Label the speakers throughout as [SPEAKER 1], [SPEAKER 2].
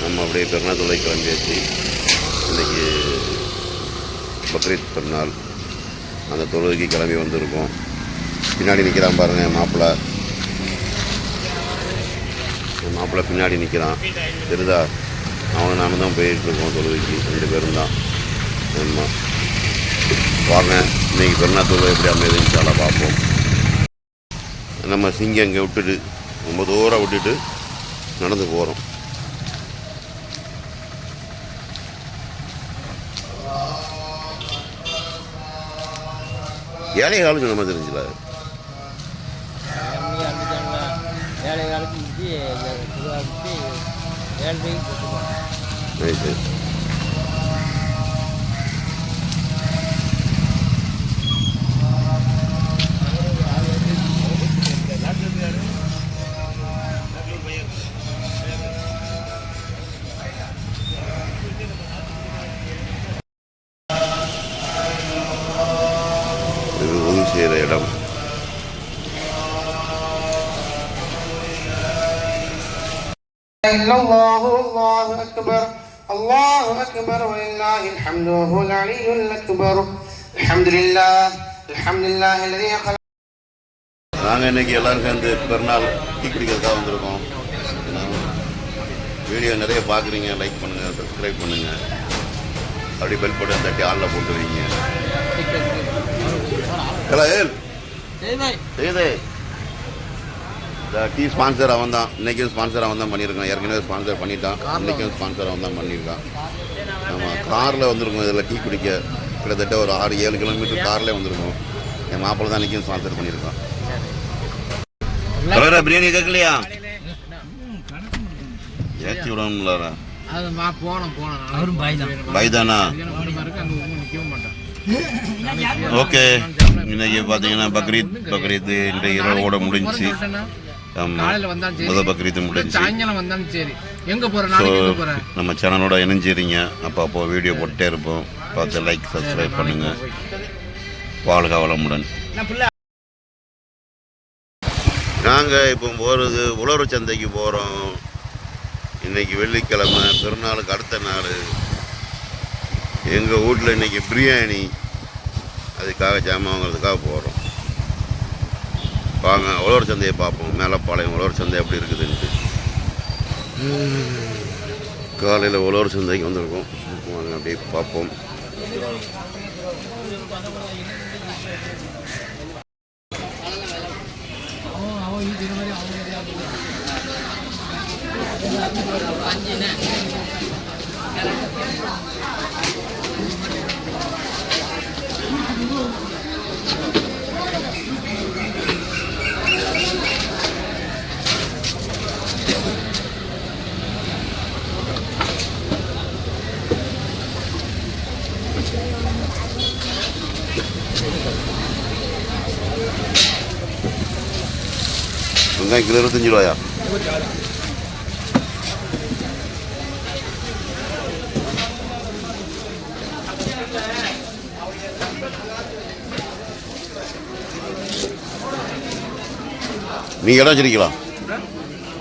[SPEAKER 1] நம்ம அப்படியே பெருநாள் தொலை கிளம்பியாச்சு. இன்றைக்கி பக்ரீத் பெருநாள், அந்த தொழுகைக்கு கிளம்பி வந்திருக்கோம். பின்னாடி நிற்கிறான் பாருங்கள் என் மாப்பிள்ளை. என் மாப்பிள்ளை பின்னாடி நிற்கிறான், தெரியுதா? அவனும் நானும் தான் போயிட்டுருக்கோம் தொழுகைக்கு, 2 பேரும் தான். ஆமாம், வாங்க இன்றைக்கி பெருநாள் தொழுகை எப்படி அமையுது இன்ஷா பார்ப்போம். நம்ம சிங்கம் இங்கே விட்டுட்டு ரொம்ப தூரம் விட்டுட்டு நடந்து போகிறோம். ஏழை காலுக்கு நம்ம தெரிஞ்சல ரைட்டு. இது உதவி செய்கிற இடம்.
[SPEAKER 2] الله الله أكبر الله أكبر ولله الحمد وهو العلي الأكبر الحمد لله الذي خلق.
[SPEAKER 1] நாங்கள் இன்றைக்கி எல்லோரும் சேர்ந்து பெருநாள் டீ குடிக்கிறதுக்காக வந்திருக்கோம். வீடியோ நிறைய பார்க்குறீங்க, லைக் பண்ணுங்கள், சப்ஸ்கிரைப் பண்ணுங்கள், அப்படி பெல் பட்டன் தட்டி ஆளில் போட்டு வைங்க. ஹலோ செய்தே இந்த டீ ஸ்பான்சர் அவன் தான். இன்றைக்கும் ஸ்பான்சர் அவன் தான் பண்ணியிருக்கான். ஏற்கனவே ஸ்பான்சர் பண்ணிட்டான், இன்றைக்கும் ஸ்பான்சர் அவன் தான் பண்ணியிருக்கான். ஆமாம், காரில் வந்திருக்கோம். இதில் டீ குடிக்க கிட்டத்தட்ட ஒரு 6-7 கிலோமீட்டர் கார்லேயே வந்திருக்கோம். என் மாப்பிள்ளை தான் இன்றைக்கும் ஸ்பான்சர் பண்ணியிருக்கான். பிரியாணி கேட்கலையா? ஏற்றி விடணும்ல. பைதானா? ஓகே. இன்னைக்கு பார்த்தீங்கன்னா பக்ரீத் இன்றைய இரவோட முடிஞ்சு. முதல் பக்ரீத் முடிஞ்சு. நம்ம சேனலோட இணைஞ்சிருங்க. அப்போ வீடியோ போட்டே இருப்போம். பார்த்து லைக் சப்ஸ்கிரைப் பண்ணுங்க. வாழ்க வளமுடன். நாங்கள் இப்போ போகிறது உழவர் சந்தைக்கு போகிறோம். இன்றைக்கி வெள்ளிக்கிழமை, பெருநாளுக்கு அடுத்த நாள். எங்கள் வீட்டில் இன்றைக்கி பிரியாணி, அதுக்காக ஜாமான் வாங்கிறதுக்காக போகிறோம். வாங்க உழவர் சந்தையை பார்ப்போம். மேலப்பாளையம் உழவர் சந்தை எப்படி இருக்குதுன்ட்டு. காலையில் உழவர் சந்தைக்கு வந்திருக்கோம். வாங்க அப்படியே பார்ப்போம். வெங்காயம் கிலோ 25 ரூபாயா? நீங்கள் இடம் வச்சிருக்கீங்களா?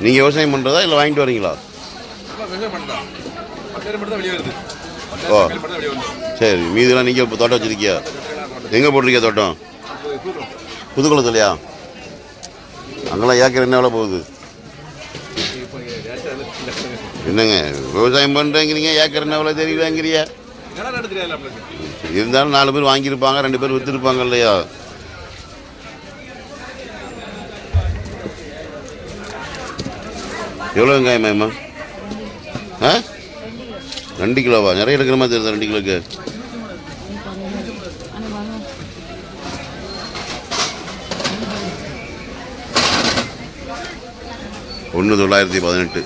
[SPEAKER 1] நீங்கள் விவசாயம் பண்ணுறதா இல்லை வாங்கிட்டு வரீங்களா? ஓ சரி. மீதெல்லாம் நீங்கள் இப்போ தோட்டம் வச்சுருக்கியா? எங்கே போட்டிருக்கியா தோட்டம்? புதுக்குளத்துலையா? அங்கெல்லாம் ஏக்கர் என்ன எவ்வளோ போகுது? என்னங்க விவசாயம் பண்ணுறேங்கிறீங்க, ஏக்கர் என்ன எவ்வளோ தெரியலங்கிறியா? இருந்தாலும் 4 பேர் வாங்கியிருப்பாங்க, 2 பேர் விற்றுருப்பாங்க இல்லையா? எவ்வளோ வெங்காயமாம்மா? 2 கிலோவா? நிறைய எடுக்கிற மாதிரி தெரியுது 2 கிலோக்கு. ஒன்று 918.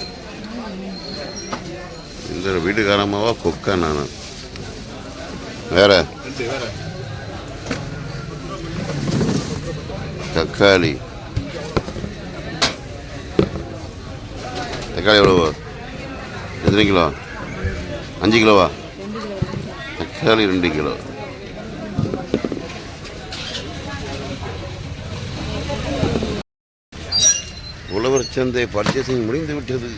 [SPEAKER 1] இந்த வீட்டுக்காரம்மாவா கொக்கா? நான் வேற தக்காளி எவ்வளோ? எத்தனை கிலோ? 5 கிலோவா? தக்காளி 2 கிலோ. உழவர் சந்தை பர்ச்சேசிங் முடிந்து விட்டது.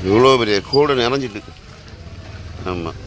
[SPEAKER 1] இவ்வளோ பெரிய கூடு நிறைஞ்சிட்டு. ஆமாம்.